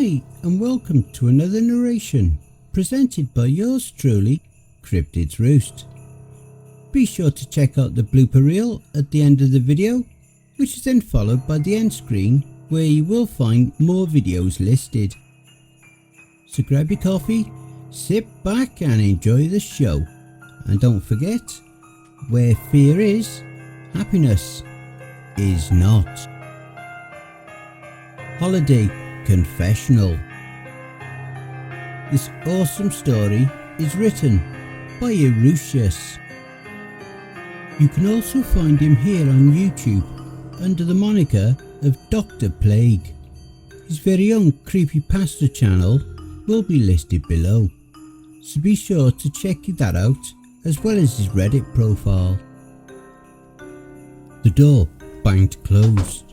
Hi, and welcome to another narration, presented by yours truly, Cryptid's Roost. Be sure to check out the blooper reel at the end of the video, which is then followed by the end screen, where you will find more videos listed. So grab your coffee, sit back and enjoy the show. And don't forget, where fear is, happiness is not. Holiday Confessional. This awesome story is written by Erutius. You can also find him here on YouTube under the moniker of Dr. Plague. His very own Creepypasta channel will be listed below, so be sure to check that out as well as his Reddit profile. The door banged closed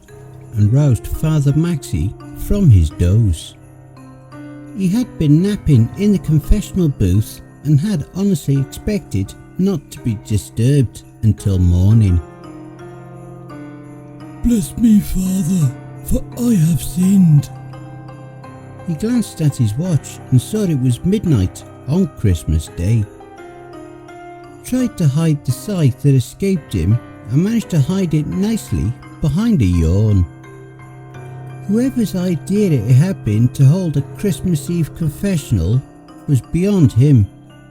and roused Father Maxi from his doze. He had been napping in the confessional booth and had honestly expected not to be disturbed until morning. Bless me, Father, for I have sinned. He glanced at his watch and saw it was midnight on Christmas Day. Tried to hide the sight that escaped him and managed to hide it nicely behind a yawn. Whoever's idea it had been to hold a Christmas Eve confessional was beyond him,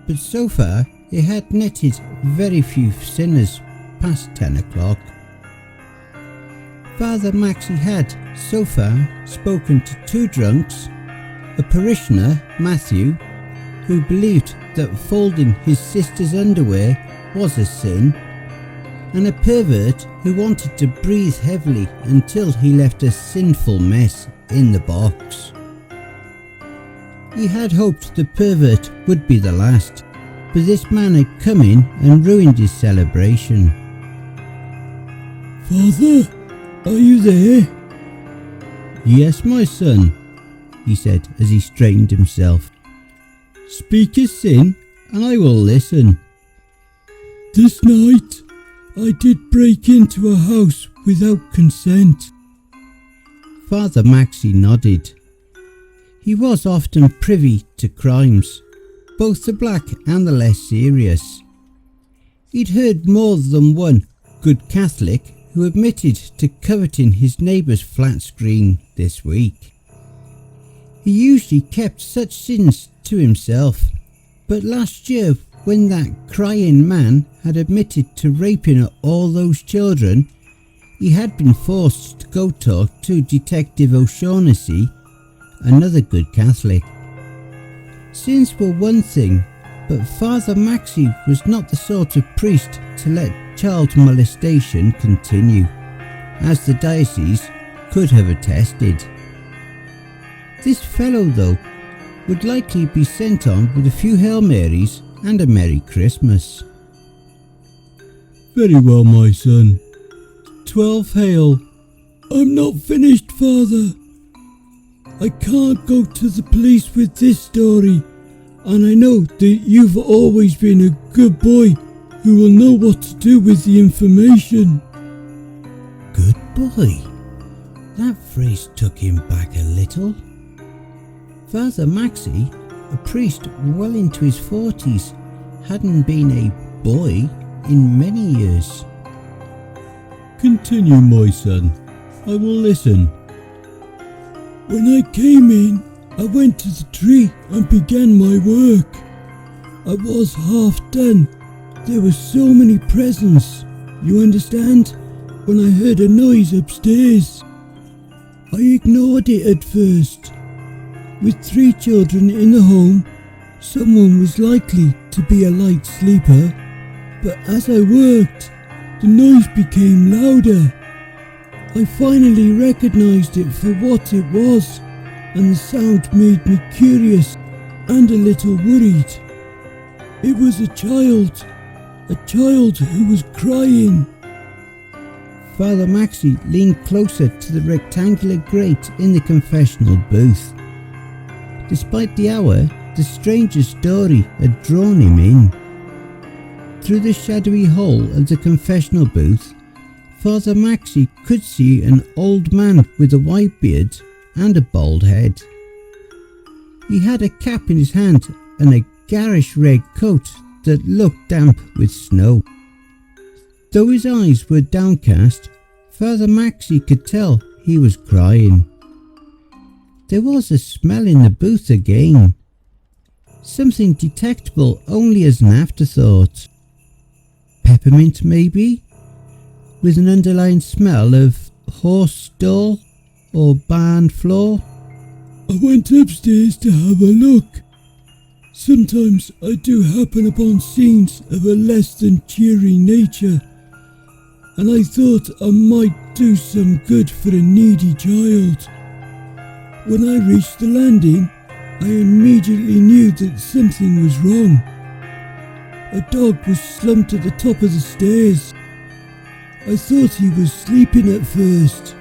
but so far it had netted very few sinners past 10 o'clock. Father Maxi had, so far, spoken to 2 drunks, a parishioner, Myuu, who believed that folding his sister's underwear was a sin, and a pervert who wanted to breathe heavily until he left a sinful mess in the box. He had hoped the pervert would be the last, but this man had come in and ruined his celebration. Father, are you there? Yes, my son, he said as he straightened himself. Speak your sin and I will listen. This night I did break into a house without consent. Father Maxi nodded. He was often privy to crimes, both the black and the less serious. He'd heard more than one good Catholic who admitted to coveting his neighbour's flat screen this week. He usually kept such sins to himself, but last year when that crying man had admitted to raping all those children, he had been forced to go talk to Detective O'Shaughnessy, another good Catholic. Sins were one thing, but Father Maxi was not the sort of priest to let child molestation continue, as the diocese could have attested. This fellow, though, would likely be sent on with a few Hail Marys and a Merry Christmas. Very well, my son. 12 hail. I'm not finished, Father. I can't go to the police with this story, and I know that you've always been a good boy who will know what to do with the information. Good boy? That phrase took him back a little. Father Maxi, a priest well into his 40s, hadn't been a boy in many years. Continue, my son. I will listen. When I came in, I went to the tree and began my work. I was half done. There were so many presents, you understand, when I heard a noise upstairs. I ignored it at first. With 3 children in the home, someone was likely to be a light sleeper, but as I worked, the noise became louder. I finally recognized it for what it was, and the sound made me curious and a little worried. It was a child who was crying. Father Maxi leaned closer to the rectangular grate in the confessional booth. Despite the hour, the stranger's story had drawn him in. Through the shadowy hole of the confessional booth, Father Maxi could see an old man with a white beard and a bald head. He had a cap in his hand and a garish red coat that looked damp with snow. Though his eyes were downcast, Father Maxi could tell he was crying. There was a smell in the booth again. Something detectable only as an afterthought. Peppermint maybe? With an underlying smell of horse stall or barn floor? I went upstairs to have a look. Sometimes I do happen upon scenes of a less than cheery nature, and I thought I might do some good for a needy child. When I reached the landing, I immediately knew that something was wrong. A dog was slumped at the top of the stairs. I thought he was sleeping at first,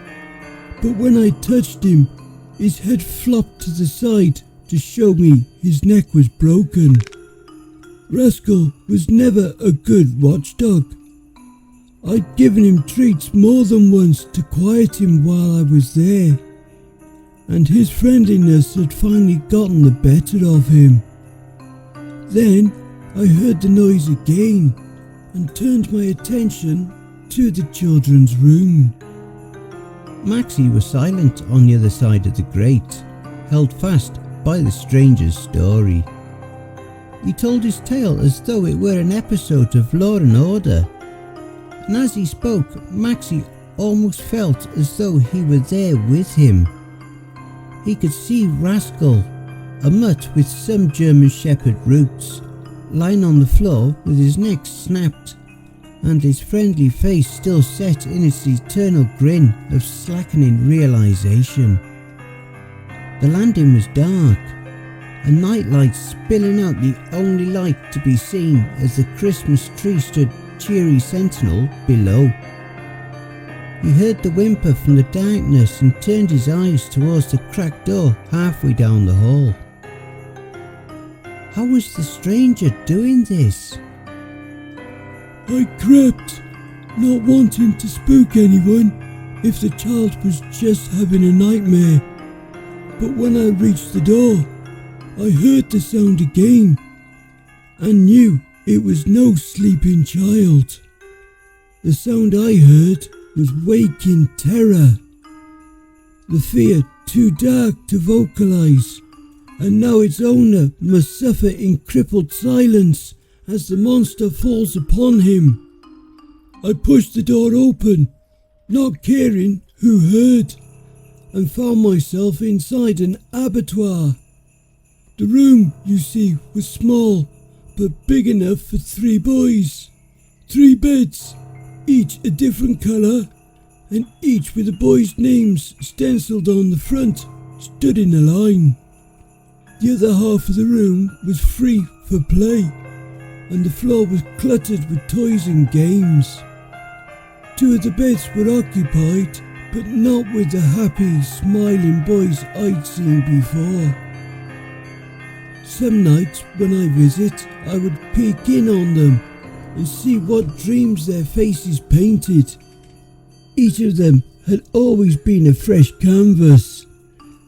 but when I touched him, his head flopped to the side to show me his neck was broken. Rascal was never a good watchdog. I'd given him treats more than once to quiet him while I was there, and his friendliness had finally gotten the better of him. Then I heard the noise again and turned my attention to the children's room. Maxie was silent on the other side of the grate, held fast by the stranger's story. He told his tale as though it were an episode of Law and Order, and as he spoke, Maxie almost felt as though he were there with him. He could see Rascal, a mutt with some German Shepherd roots, lying on the floor with his neck snapped and his friendly face still set in its eternal grin of slackening realization. The landing was dark, a nightlight spilling out the only light to be seen as the Christmas tree stood cheery sentinel below. He heard the whimper from the darkness and turned his eyes towards the cracked door halfway down the hall. How was the stranger doing this? I crept, not wanting to spook anyone if the child was just having a nightmare. But when I reached the door, I heard the sound again and knew it was no sleeping child. The sound I heard was waking terror. The fear too dark to vocalize, and now its owner must suffer in crippled silence as the monster falls upon him. I pushed the door open, not caring who heard, and found myself inside an abattoir. The room, you see, was small, but big enough for 3 boys. 3 beds, each a different colour, and each with the boys' names stenciled on the front, stood in a line. The other half of the room was free for play, and the floor was cluttered with toys and games. 2 of the beds were occupied, but not with the happy, smiling boys I'd seen before. Some nights when I visit, I would peek in on them and see what dreams their faces painted. Each of them had always been a fresh canvas.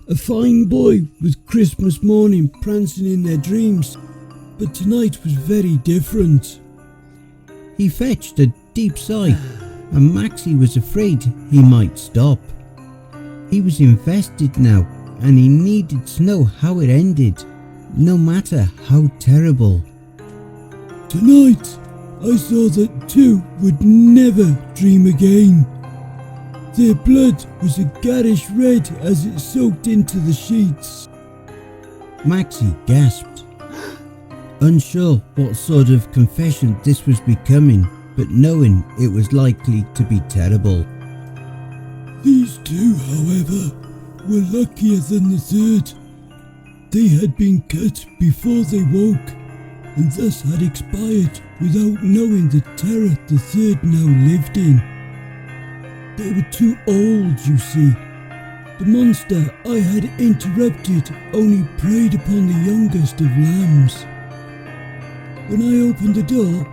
A fine boy with Christmas morning prancing in their dreams, but tonight was very different. He fetched a deep sigh, and Maxie was afraid he might stop. He was invested now, and he needed to know how it ended, no matter how terrible. Tonight, I saw that 2 would never dream again. Their blood was a garish red as it soaked into the sheets. Maxie gasped, unsure what sort of confession this was becoming, but knowing it was likely to be terrible. These 2, however, were luckier than the 3rd. They had been cut before they woke, and thus had expired without knowing the terror the 3rd now lived in. They were too old, you see. The monster I had interrupted only preyed upon the youngest of lambs. When I opened the door,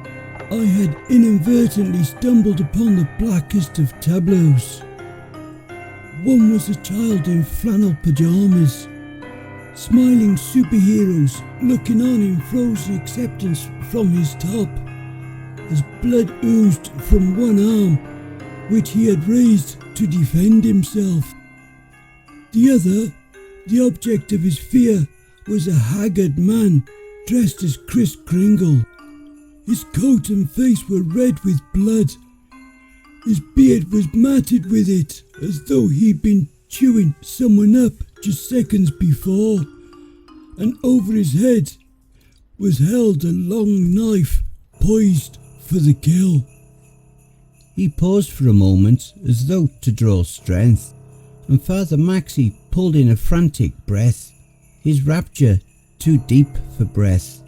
I had inadvertently stumbled upon the blackest of tableaus. One was a child in flannel pyjamas. smiling superheroes looking on in frozen acceptance from his top, as blood oozed from one arm, which he had raised to defend himself. The other, the object of his fear, was a haggard man dressed as Kris Kringle. His coat and face were red with blood. His beard was matted with it, as though he'd been chewing someone up just seconds before, and over his head was held a long knife poised for the kill. He paused for a moment as though to draw strength, and Father Maxi pulled in a frantic breath, his rapture too deep for breath.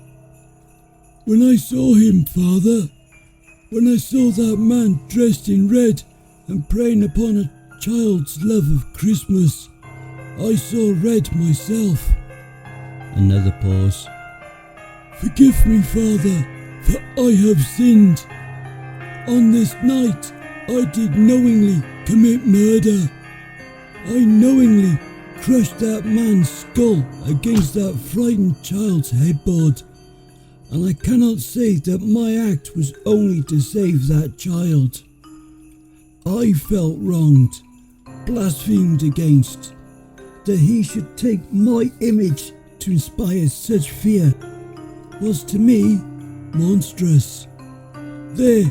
When I saw him, Father, when I saw that man dressed in red and preying upon a child's love of Christmas, I saw red myself. Another pause. Forgive me, Father, for I have sinned. On this night I did knowingly commit murder. I knowingly crushed that man's skull against that frightened child's headboard, and I cannot say that my act was only to save that child. I felt wronged, blasphemed against. That he should take my image to inspire such fear was to me monstrous. There,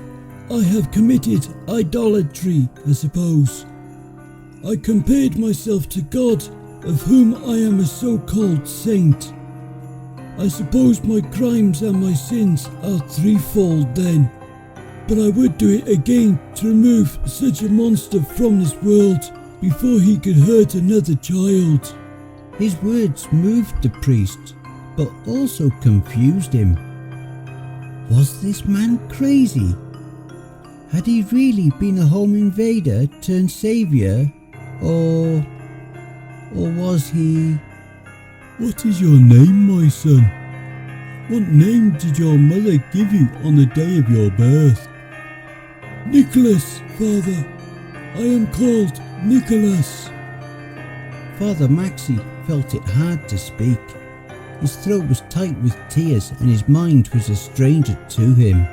I have committed idolatry, I suppose. I compared myself to God, of whom I am a so-called saint. I suppose my crimes and my sins are threefold then, but I would do it again to remove such a monster from this world before he could hurt another child. His words moved the priest, but also confused him. Was this man crazy? Had he really been a home invader turned saviour, or was he... What is your name, my son? What name did your mother give you on the day of your birth? Nicholas, Father. I am called Nicholas. Father Maxi felt it hard to speak. His throat was tight with tears and his mind was a stranger to him.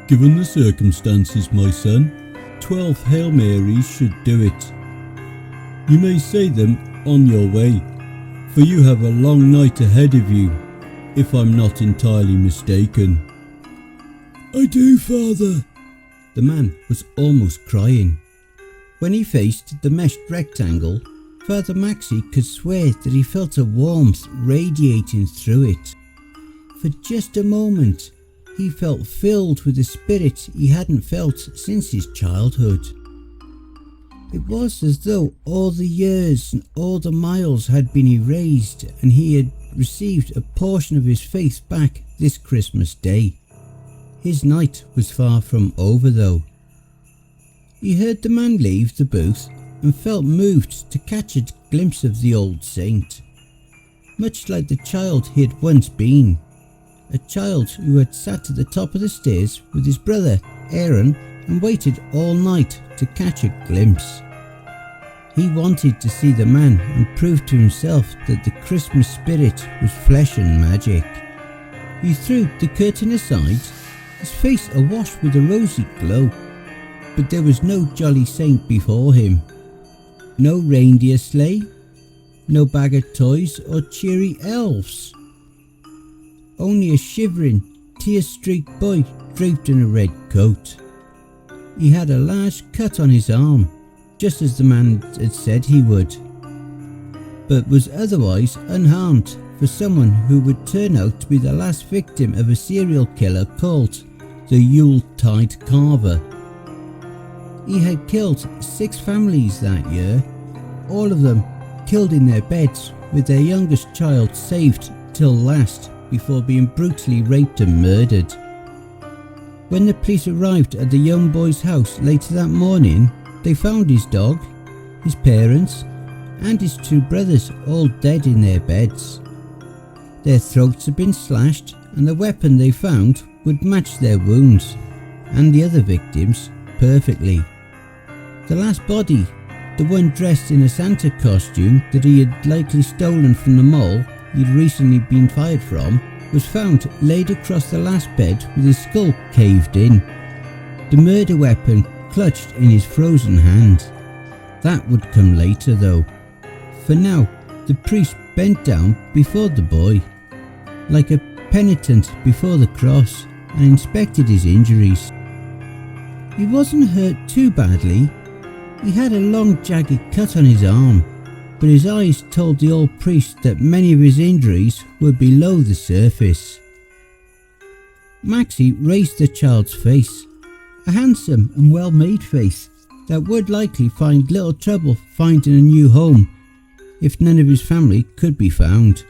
Given the circumstances, my son, 12 Hail Marys should do it. You may say them on your way, for you have a long night ahead of you, if I'm not entirely mistaken. I do, Father. The man was almost crying. When he faced the meshed rectangle, Father Maxi could swear that he felt a warmth radiating through it. For just a moment, he felt filled with a spirit he hadn't felt since his childhood. It was as though all the years and all the miles had been erased and he had received a portion of his faith back this Christmas Day. His night was far from over though. He heard the man leave the booth and felt moved to catch a glimpse of the old saint. Much like the child he had once been. A child who had sat at the top of the stairs with his brother Aaron and waited all night to catch a glimpse. He wanted to see the man and prove to himself that the Christmas spirit was flesh and magic. He threw the curtain aside, his face awash with a rosy glow, but there was no jolly saint before him. No reindeer sleigh, no bag of toys or cheery elves. Only a shivering, tear-streaked boy draped in a red coat. He had a large cut on his arm, just as the man had said he would, but was otherwise unharmed for someone who would turn out to be the last victim of a serial killer called the Yuletide Carver. He had killed 6 families that year, all of them killed in their beds with their youngest child saved till last before being brutally raped and murdered. When the police arrived at the young boy's house later that morning, they found his dog, his parents and his 2 brothers all dead in their beds. Their throats had been slashed and the weapon they found would match their wounds and the other victims perfectly. The last body The one dressed in a Santa costume that he had likely stolen from the mall he'd recently been fired from was found laid across the last bed with his skull caved in, the murder weapon clutched in his frozen hand. That would come later though. For now, the priest bent down before the boy, like a penitent before the cross, and inspected his injuries. He wasn't hurt too badly. He had a long jagged cut on his arm, but his eyes told the old priest that many of his injuries were below the surface. Maxie raised the child's face, a handsome and well-made face that would likely find little trouble finding a new home if none of his family could be found,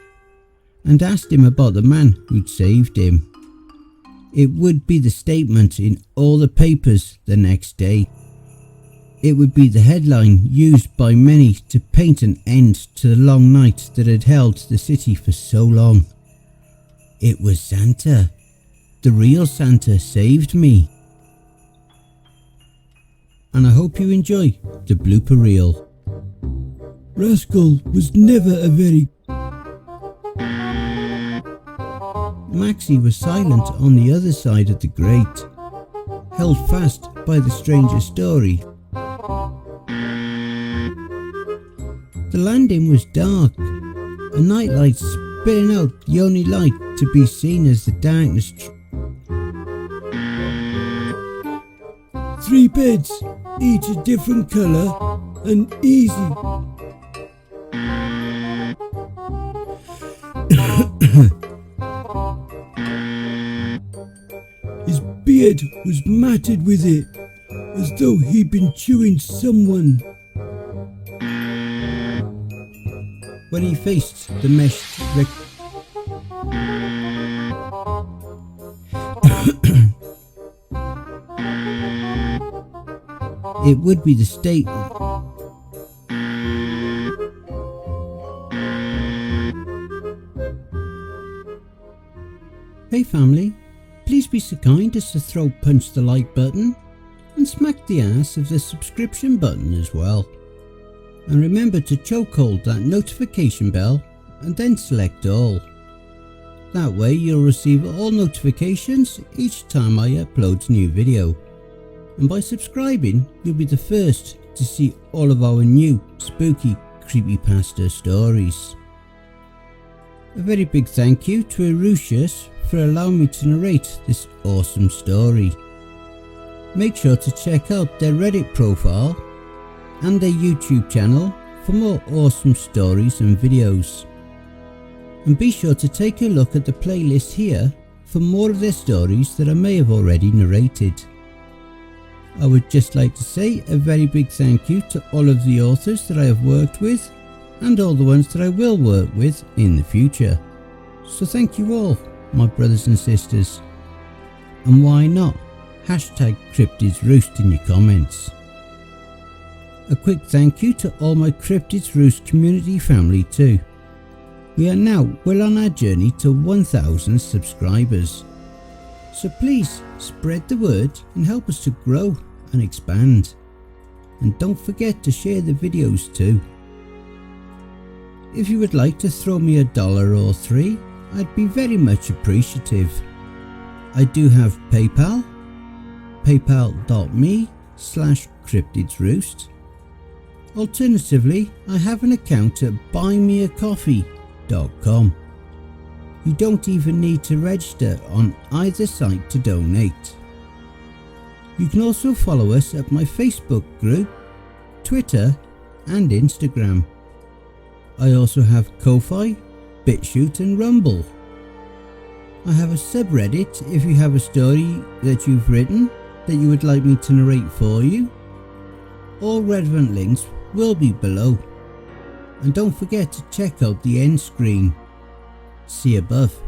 and asked him about the man who'd saved him. It would be the statement in all the papers the next day. It would be the headline used by many to paint an end to the long night that had held the city for so long. It was Santa. The real Santa saved me. And I hope you enjoy the blooper reel. Rascal was never a very... Maxie was silent on the other side of the grate, held fast by the stranger's story. The landing was dark, a nightlight spitting out the only light to be seen as the darkness. 3 beds, each a different colour and easy. His beard was matted with it, as though he'd been chewing someone. When he faced the mesh it would be the state. Hey family, please be so kind as to punch the like button and smack the ass of the subscription button as well. And remember to chokehold that notification bell and then select all. That way you'll receive all notifications each time I upload a new video. And by subscribing, you'll be the first to see all of our new spooky creepypasta stories. A very big thank you to Erutius for allowing me to narrate this awesome story. Make sure to check out their Reddit profile and their YouTube channel for more awesome stories and videos. And be sure to take a look at the playlist here for more of their stories that I may have already narrated. I would just like to say a very big thank you to all of the authors that I have worked with and all the ones that I will work with in the future. So thank you all, my brothers and sisters. And why not hashtag Cryptids Roost in your comments. A quick thank you to all my Cryptids Roost community family too. We are now well on our journey to 1,000 subscribers. So please spread the word and help us to grow and expand. And don't forget to share the videos too. If you would like to throw me $1 or $3, I'd be very much appreciative. I do have PayPal, paypal.me/cryptidsroost. Alternatively, I have an account at buymeacoffee.com. You don't even need to register on either site to donate. You can also follow us at my Facebook group, Twitter and Instagram. I also have Ko-Fi, BitChute and Rumble. I have a subreddit if you have a story that you've written that you would like me to narrate for you. All relevant links will be below. And don't forget to check out the end screen. See above.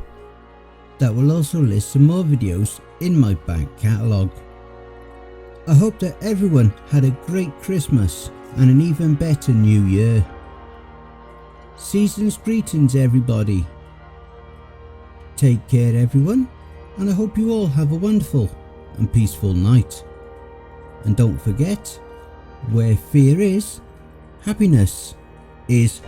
That will also list some more videos in my back catalogue. I hope that everyone had a great Christmas and an even better New Year. Season's greetings everybody. Take care everyone, and I hope you all have a wonderful and peaceful night. And don't forget, where fear is, Happiness is